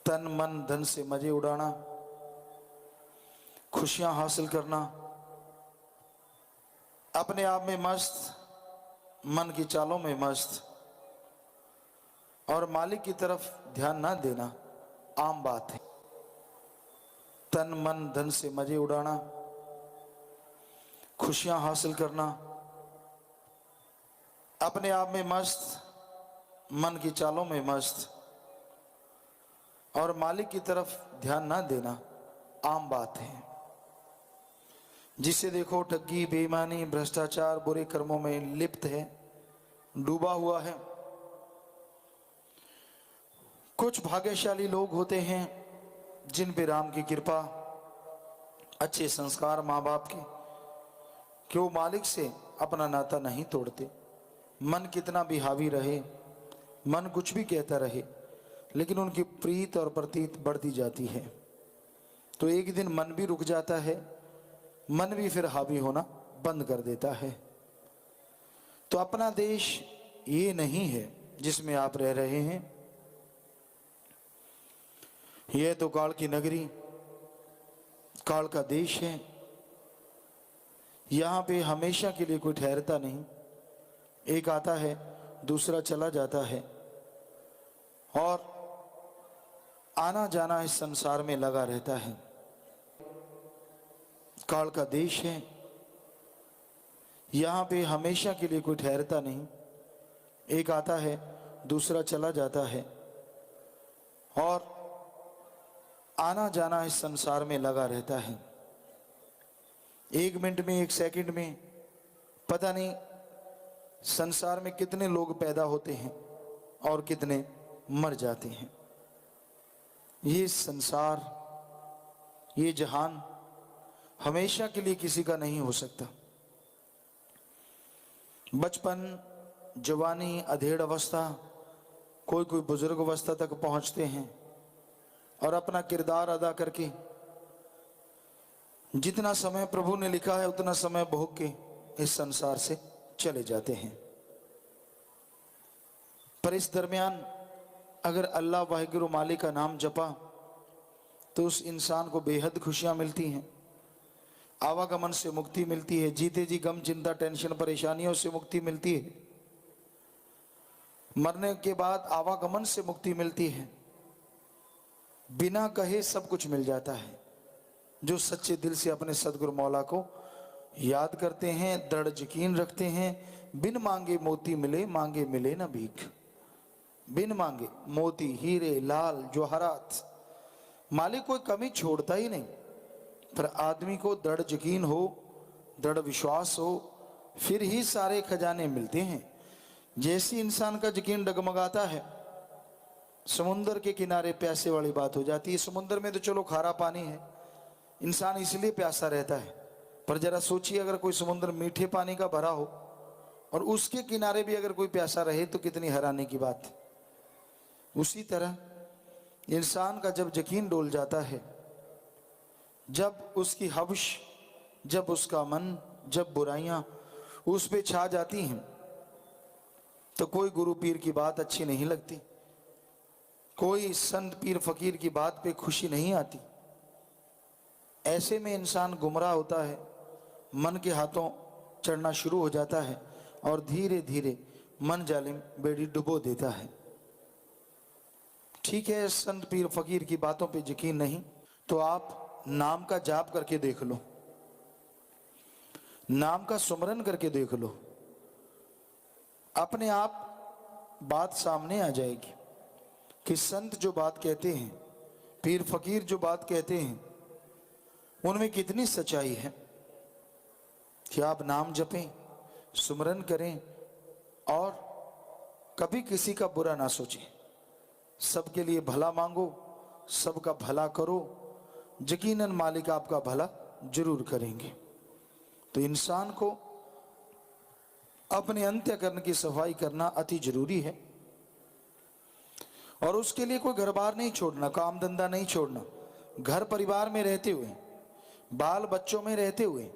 तन मन धन से मजे उड़ाना, खुशियां हासिल करना, अपने आप में मस्त, मन की चालों में मस्त और मालिक की तरफ ध्यान ना देना आम बात है। तन मन धन से मजे उड़ाना, खुशियां हासिल करना, अपने आप में मस्त, मन की चालों में मस्त और मालिक की तरफ ध्यान ना देना आम बात है। जिसे देखो ठगी, बेईमानी, भ्रष्टाचार, बुरे कर्मों में लिप्त है, डूबा हुआ है। कुछ भाग्यशाली लोग होते हैं जिन पे राम की कृपा, अच्छे संस्कार माँ बाप के, कि वो मालिक से अपना नाता नहीं तोड़ते। मन कितना भी हावी रहे, मन कुछ भी कहता रहे, लेकिन उनकी प्रीत और प्रतीत बढ़ती जाती है। तो एक दिन मन भी रुक जाता है, मन भी फिर हावी होना बंद कर देता है। तो अपना देश ये नहीं है जिसमें आप रह रहे हैं। यह तो काल की नगरी, काल का देश है। यहाँ पे हमेशा के लिए कोई ठहरता नहीं, एक आता है दूसरा चला जाता है और आना जाना इस संसार में लगा रहता है। काल का देश है, यहाँ पे हमेशा के लिए कोई ठहरता नहीं, एक आता है दूसरा चला जाता है और आना जाना इस संसार में लगा रहता है। एक मिनट में, एक सेकंड में पता नहीं संसार में कितने लोग पैदा होते हैं और कितने मर जाते हैं। ये संसार, ये जहान हमेशा के लिए किसी का नहीं हो सकता। बचपन, जवानी, अधेड़ अवस्था, कोई कोई बुजुर्ग अवस्था तक पहुंचते हैं और अपना किरदार अदा करके जितना समय प्रभु ने लिखा है उतना समय भोग के इस संसार से चले जाते हैं। पर इस दरमियान अगर अल्लाह वाहिगुरु मालिक का नाम जपा तो उस इंसान को बेहद खुशियां मिलती हैं, आवागमन से मुक्ति मिलती है, जीते जी गम, चिंता, टेंशन, परेशानियों से मुक्ति मिलती है, मरने के बाद आवागमन से मुक्ति मिलती है, बिना कहे सब कुछ मिल जाता है। जो सच्चे दिल से अपने सदगुरु मौला को याद करते हैं, दृढ़ यकीन रखते हैं, बिन मांगे मोती मिले, मांगे मिले ना भीख। बिन मांगे मोती, हीरे, लाल, जवाहरात, मालिक कोई कमी छोड़ता ही नहीं। पर आदमी को दृढ़ यकीन हो, दृढ़ विश्वास हो, फिर ही सारे खजाने मिलते हैं। जैसी इंसान का यकीन डगमगाता है, समुद्र के किनारे प्यासे वाली बात हो जाती है। समुद्र में तो चलो खारा पानी है, इंसान इसलिए प्यासा रहता है, पर जरा सोचिए अगर कोई समुद्र मीठे पानी का भरा हो और उसके किनारे भी अगर कोई प्यासा रहे तो कितनी हैरानी की बात है। उसी तरह इंसान का जब यकीन डोल जाता है, जब उसकी हवश, जब उसका मन, जब बुराइयां उस पे छा जाती हैं, तो कोई गुरु पीर की बात अच्छी नहीं लगती, कोई संत पीर फकीर की बात पे खुशी नहीं आती। ऐसे में इंसान गुमराह होता है, मन के हाथों चढ़ना शुरू हो जाता है और धीरे धीरे मन जालिम बेड़ी डुबो देता है। ठीक है, संत पीर फकीर की बातों पे यकीन नहीं तो आप नाम का जाप करके देख लो, नाम का सुमरन करके देख लो, अपने आप बात सामने आ जाएगी कि संत जो बात कहते हैं, पीर फकीर जो बात कहते हैं, उनमें कितनी सच्चाई है। कि आप नाम जपें, सुमरन करें और कभी किसी का बुरा ना सोचें, सबके लिए भला मांगो, सबका भला करो, यकीनन मालिक आपका भला जरूर करेंगे। तो इंसान को अपने अंतःकरण की सफाई करना अति जरूरी है और उसके लिए कोई घर बार नहीं छोड़ना, काम धंधा नहीं छोड़ना। घर परिवार में रहते हुए, बाल बच्चों में रहते हुए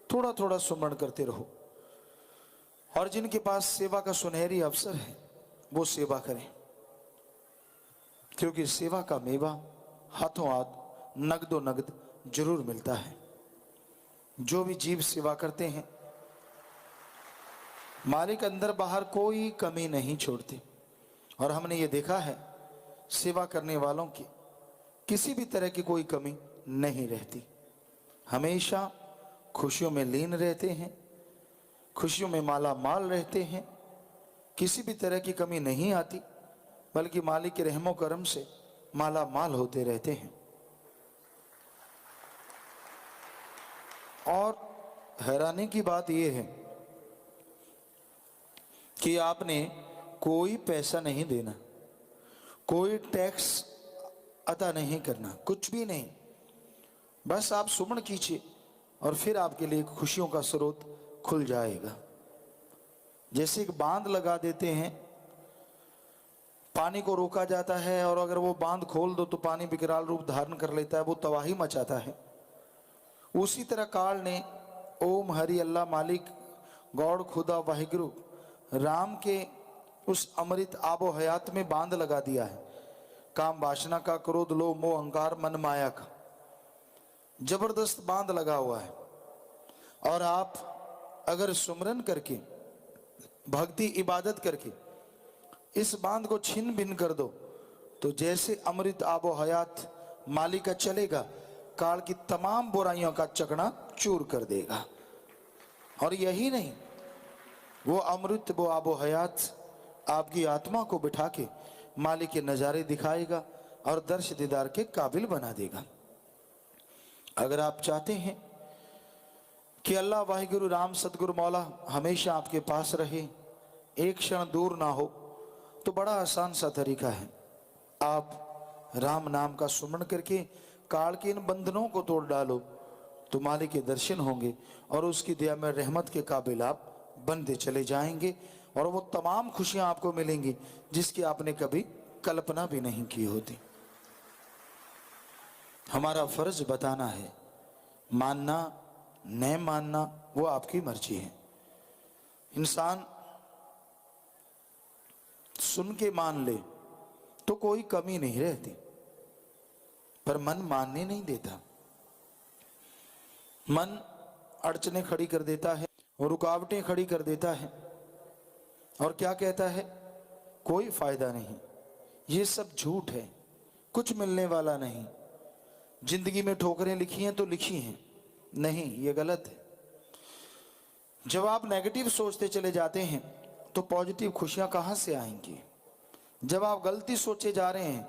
थोड़ा थोड़ा सुमरण करते रहो और जिनके पास सेवा का सुनहरी अवसर है वो सेवा करें। क्योंकि सेवा का मेवा हाथों हाथ नगदो नगद जरूर मिलता है। जो भी जीव सेवा करते हैं मालिक अंदर बाहर कोई कमी नहीं छोड़ते। और हमने ये देखा है सेवा करने वालों की किसी भी तरह की कोई कमी नहीं रहती, हमेशा खुशियों में लीन रहते हैं, खुशियों में माला माल रहते हैं, किसी भी तरह की कमी नहीं आती, बल्कि मालिक के रहमो करम से माला माल होते रहते हैं। और हैरानी की बात यह है कि आपने कोई पैसा नहीं देना, कोई टैक्स अदा नहीं करना, कुछ भी नहीं, बस आप सुमन कीजिए और फिर आपके लिए खुशियों का स्रोत खुल जाएगा। जैसे एक बांध लगा देते हैं, पानी को रोका जाता है और अगर वो बांध खोल दो तो पानी विकराल रूप धारण कर लेता है, वो तबाही मचाता है। उसी तरह काल ने ओम हरि अल्लाह मालिक गौड़ खुदा वाहिगुरु राम के उस अमृत आबो हयात में बांध लगा दिया है। काम वासना का, क्रोध लोभ मोह अहंकार मन माया का जबरदस्त बांध लगा हुआ है। और आप अगर सुमरन करके भक्ति इबादत करके इस बांध को छिन्न भिन्न कर दो तो जैसे अमृत आबो हयात मालिक का चलेगा, काल की तमाम बुराइयों का चकना चूर कर देगा। और यही नहीं, वो अमृत वो आबो हयात आपकी आत्मा को बिठा के मालिक के नज़ारे दिखाएगा और दर्श दीदार के काबिल बना देगा। अगर आप चाहते हैं कि अल्लाह वाहिगुरु राम सतगुरु मौला हमेशा आपके पास रहे, एक क्षण दूर ना हो, तो बड़ा आसान सा तरीका है। आप राम नाम का सुमरण करके काल के इन बंधनों को तोड़ डालो तो मालिक के दर्शन होंगे और उसकी दया में रहमत के काबिल आप बनते चले जाएंगे और वो तमाम खुशियां आपको मिलेंगी जिसकी आपने कभी कल्पना भी नहीं की होती। हमारा फर्ज बताना है, मानना न मानना वो आपकी मर्जी है। इंसान सुन के मान ले तो कोई कमी नहीं रहती, पर मन मानने नहीं देता। मन अड़चने खड़ी कर देता है और रुकावटें खड़ी कर देता है और क्या कहता है, कोई फायदा नहीं, ये सब झूठ है, कुछ मिलने वाला नहीं, जिंदगी में ठोकरें लिखी हैं तो लिखी हैं, नहीं ये गलत है। जब आप नेगेटिव सोचते चले जाते हैं तो पॉजिटिव खुशियां कहां से आएंगी। जब आप गलती सोचे जा रहे हैं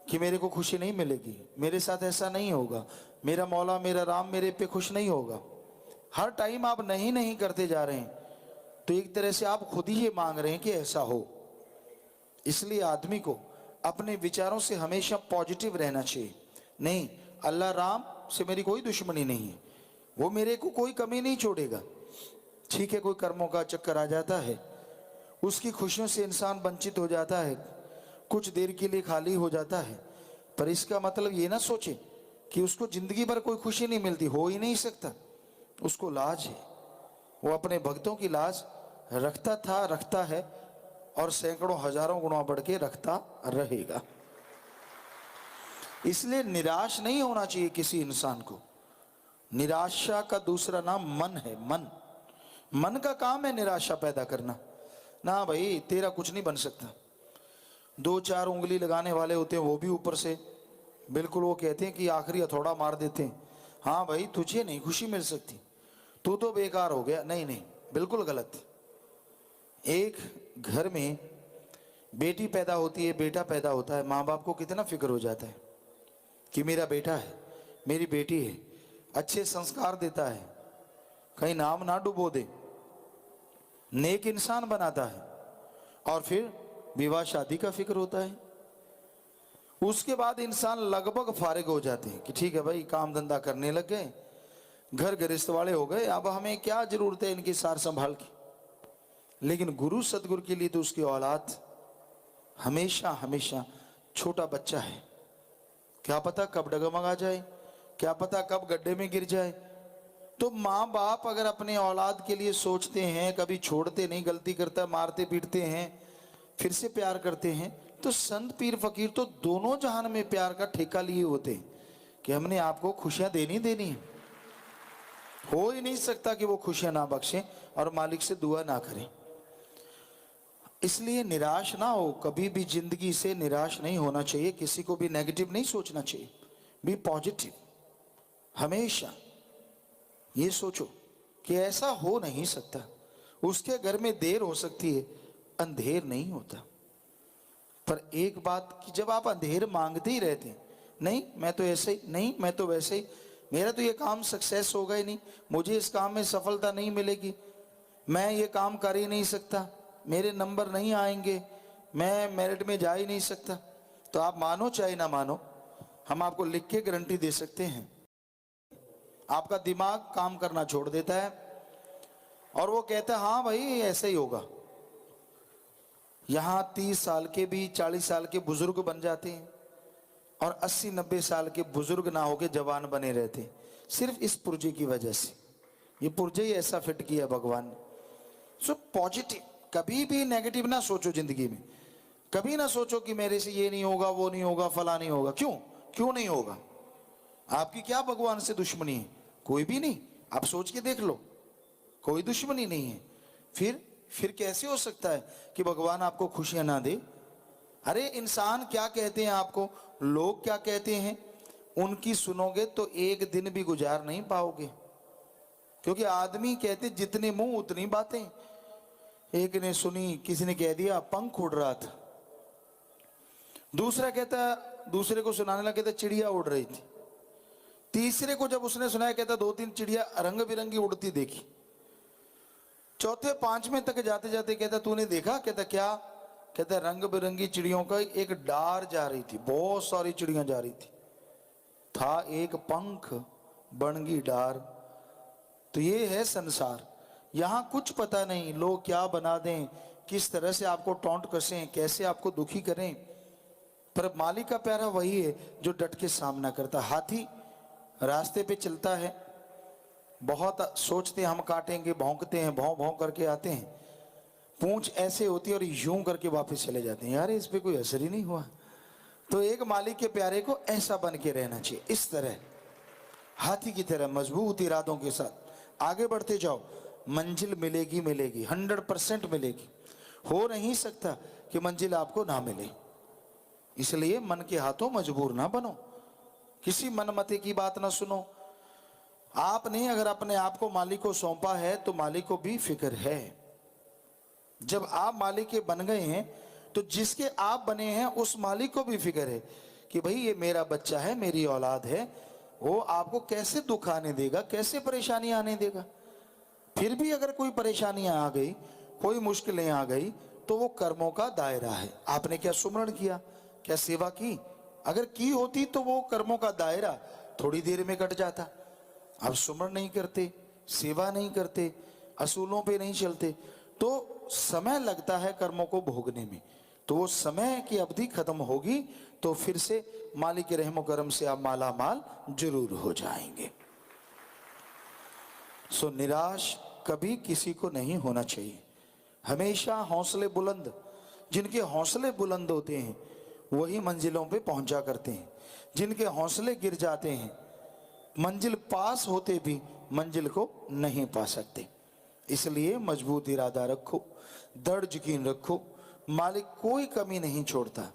कि मेरे को खुशी नहीं मिलेगी, मेरे साथ ऐसा नहीं होगा, मेरा मौला मेरा राम मेरे पे खुश नहीं होगा, हर टाइम आप नहीं नहीं करते जा रहे हैं तो एक तरह से आप खुद ही ये मांग रहे हैं कि ऐसा हो। इसलिए आदमी को अपने विचारों से हमेशा पॉजिटिव रहना चाहिए। नहीं, अल्लाह राम से मेरी कोई दुश्मनी नहीं है, वो मेरे को कोई कमी नहीं छोड़ेगा। ठीक है, कोई कर्मों का चक्कर आ जाता है, उसकी खुशियों से इंसान वंचित हो जाता है, कुछ देर के लिए खाली हो जाता है, पर इसका मतलब ये ना सोचे कि उसको जिंदगी भर कोई खुशी नहीं मिलती, हो ही नहीं सकता। उसको लाज है, वो अपने भक्तों की लाज रखता था, रखता है और सैकड़ों हजारों गुना बढ़ के रखता रहेगा। इसलिए निराश नहीं होना चाहिए किसी इंसान को। निराशा का दूसरा नाम मन है। मन का काम है निराशा पैदा करना। ना भाई तेरा कुछ नहीं बन सकता। दो चार उंगली लगाने वाले होते हैं, वो भी ऊपर से बिल्कुल वो कहते हैं कि आखिरी हथौड़ा मार देते हैं, हाँ भाई तुझे नहीं खुशी मिल सकती, तू तो बेकार हो गया। नहीं नहीं, बिल्कुल गलत। एक घर में बेटी पैदा होती है, बेटा पैदा होता है, माँ बाप को कितना फिक्र हो जाता है कि मेरा बेटा है, मेरी बेटी है, अच्छे संस्कार देता है, कहीं नाम ना डुबो दे, नेक इंसान बनाता है। और फिर विवाह शादी का फिक्र होता है। उसके बाद इंसान लगभग फारिग हो जाते हैं कि ठीक है भाई, काम धंधा करने लग गए, घर गृहस्थ वाले हो गए, अब हमें क्या जरूरत है इनकी सार संभाल की। लेकिन गुरु सतगुरु के लिए तो उसकी औलाद हमेशा हमेशा छोटा बच्चा है। क्या पता कब डगमगा जाए, क्या पता कब गड्ढे में गिर जाए। तो माँ बाप अगर अपने औलाद के लिए सोचते हैं, कभी छोड़ते नहीं, गलती करता मारते पीटते हैं, फिर से प्यार करते हैं, तो संत पीर फकीर तो दोनों जहान में प्यार का ठेका लिए होते हैं कि हमने आपको खुशियां देनी देनी है। हो ही नहीं सकता कि वो खुशियां ना बख्शें और मालिक से दुआ ना करें। इसलिए निराश ना हो, कभी भी जिंदगी से निराश नहीं होना चाहिए, किसी को भी नेगेटिव नहीं सोचना चाहिए, बी पॉजिटिव। हमेशा ये सोचो कि ऐसा हो नहीं सकता, उसके घर में देर हो सकती है, अंधेर नहीं होता। पर एक बात कि जब आप अंधेर मांगते ही रहते हैं, नहीं मैं तो ऐसे ही, नहीं मैं तो वैसे ही, मेरा तो ये काम सक्सेस होगा ही नहीं, मुझे इस काम में सफलता नहीं मिलेगी, मैं ये काम कर ही नहीं सकता, मेरे नंबर नहीं आएंगे, मैं मेरिट में जा ही नहीं सकता, तो आप मानो चाहे ना मानो, हम आपको लिख के गारंटी दे सकते हैं, आपका दिमाग काम करना छोड़ देता है और वो कहता है हाँ भाई ऐसे ही होगा। यहां 30 साल के भी 40 साल के बुजुर्ग बन जाते हैं और 80-90 साल के बुजुर्ग ना होके जवान बने रहते हैं, सिर्फ इस पुर्जे की वजह से। ये पुर्जे ही ऐसा फिट किया भगवान ने। सो पॉजिटिव, कभी भी नेगेटिव ना सोचो जिंदगी में। कभी ना सोचो कि मेरे से ये नहीं होगा, वो नहीं होगा, फला नहीं होगा। क्यों नहीं होगा? आपकी क्या भगवान से दुश्मनी है? कोई भी नहीं। आप सोच के देख लो, कोई दुश्मनी नहीं है। फिर कैसे हो सकता है कि भगवान आपको खुशियां ना दे? अरे इंसान क्या कहते हैं आपको, लोग क्या कहते हैं, उनकी सुनोगे तो एक दिन भी गुजार नहीं पाओगे। क्योंकि आदमी कहते जितने मुंह उतनी बातें। एक ने सुनी, किसी ने कह दिया पंख उड़ रहा था, दूसरा कहता, दूसरे को सुनाने लगा कहता चिड़िया उड़ रही थी, तीसरे को जब उसने सुनाया कहता 2-3 चिड़िया रंग बिरंगी उड़ती देखी, चौथे 5वें तक जाते जाते कहता तूने देखा? कहता क्या? कहता रंग बिरंगी चिड़ियों का एक डार जा रही थी, बहुत सारी चिड़ियां जा रही थी, था एक पंख बनगी डार। तो ये है संसार, यहां कुछ पता नहीं लोग क्या बना दें, किस तरह से आपको टॉन्ट कसें, कैसे आपको दुखी करें। पर मालिक का प्यारा वही है जो डट के सामना करता। हाथी रास्ते पे चलता है, बहुत सोचते हैं हम काटेंगे, भौंकते हैं, भौं भौं करके आते हैं, पूंछ ऐसे होती है और यूं करके वापस चले जाते हैं, यार इस पे कोई असर ही नहीं हुआ। तो एक मालिक के प्यारे को ऐसा बन के रहना चाहिए, इस तरह हाथी की तरह मजबूत इरादों के साथ आगे बढ़ते जाओ, मंजिल मिलेगी मिलेगी, 100% मिलेगी। हो नहीं सकता कि मंजिल आपको ना मिले। इसलिए मन के हाथों मजबूर ना बनो, किसी मनमते की बात ना सुनो। आपने अगर अपने आप को मालिक को सौंपा है तो मालिक को भी फिक्र है। जब आप मालिक के बन गए हैं तो जिसके आप बने हैं उस मालिक को भी फिक्र है कि भाई ये मेरा बच्चा है, मेरी औलाद है, वो आपको कैसे दुख आने देगा, कैसे परेशानी आने देगा। फिर भी अगर कोई परेशानियां आ गई, कोई मुश्किलें आ गई, तो वो कर्मों का दायरा है। आपने क्या सुमरण किया, क्या सेवा की? अगर की होती तो वो कर्मों का दायरा थोड़ी देर में कट जाता। अब सुमरण नहीं करते, सेवा नहीं करते, असूलों पे नहीं चलते, तो समय लगता है कर्मों को भोगने में। तो वो समय की अवधि खत्म होगी तो फिर से मालिक के रहमो करम से आप माला माल जरूर हो जाएंगे। सो निराश कभी किसी को नहीं होना चाहिए, हमेशा हौसले बुलंद। जिनके हौसले बुलंद होते हैं वही मंजिलों पे पहुंचा करते हैं, जिनके हौसले गिर जाते हैं मंजिल पास होते भी मंजिल को नहीं पा सकते। इसलिए मजबूत इरादा रखो, दृढ़ यकीन रखो, मालिक कोई कमी नहीं छोड़ता।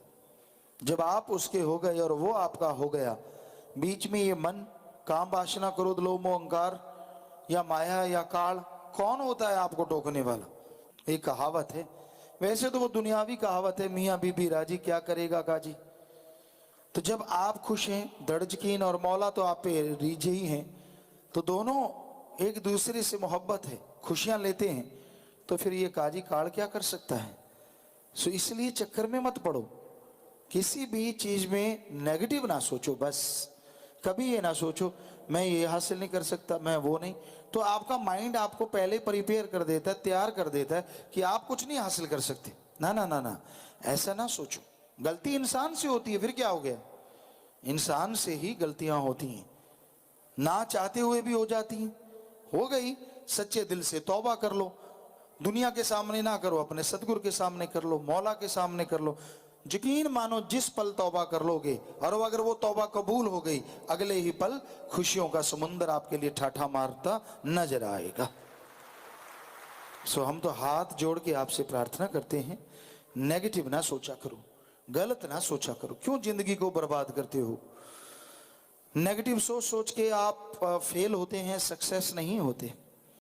जब आप उसके हो गए और वो आपका हो गया, बीच में ये मन, काम, वासना, क्रोध, लोभ, मोह, अहंकार या माया या काल, कौन होता है आपको टोकने वाला? एक कहावत है, वैसे तो वो दुनियावी कहावत है, मियाँ बीबी राजी क्या करेगा काजी। तो जब आप खुश हैं, दृढ़ यकीन, और मौला तो आप पे रीझे ही हैं, तो दोनों एक दूसरे से मोहब्बत है, खुशियां लेते हैं, तो फिर ये काजी काल क्या कर सकता है। सो इसलिए चक्कर में मत पड़ो, किसी भी चीज में नेगेटिव ना सोचो। बस कभी ये ना सोचो मैं ये हासिल नहीं कर सकता, मैं वो नहीं। तो आपका माइंड आपको पहले प्रिपेयर कर देता है, तैयार कर देता है कि आप कुछ नहीं हासिल कर सकते। ना ना ना ना, ऐसा ना सोचो। गलती इंसान से होती है, फिर क्या हो गया, इंसान से ही गलतियां होती हैं, ना चाहते हुए भी हो जाती हैं। हो गई, सच्चे दिल से तौबा कर लो, दुनिया के सामने ना करो, अपने सतगुरु के सामने कर लो, मौला के सामने कर लो। यकीन मानो जिस पल तौबा कर लोगे और अगर वो तौबा कबूल हो गई, अगले ही पल खुशियों का समुंदर आपके लिए ठाठा मारता नजर आएगा। सो हम तो हाथ जोड़ के आपसे प्रार्थना करते हैं, नेगेटिव ना सोचा करो, गलत ना सोचा करो। क्यों जिंदगी को बर्बाद करते हो? नेगेटिव सोच सोच के आप फेल होते हैं, सक्सेस नहीं होते।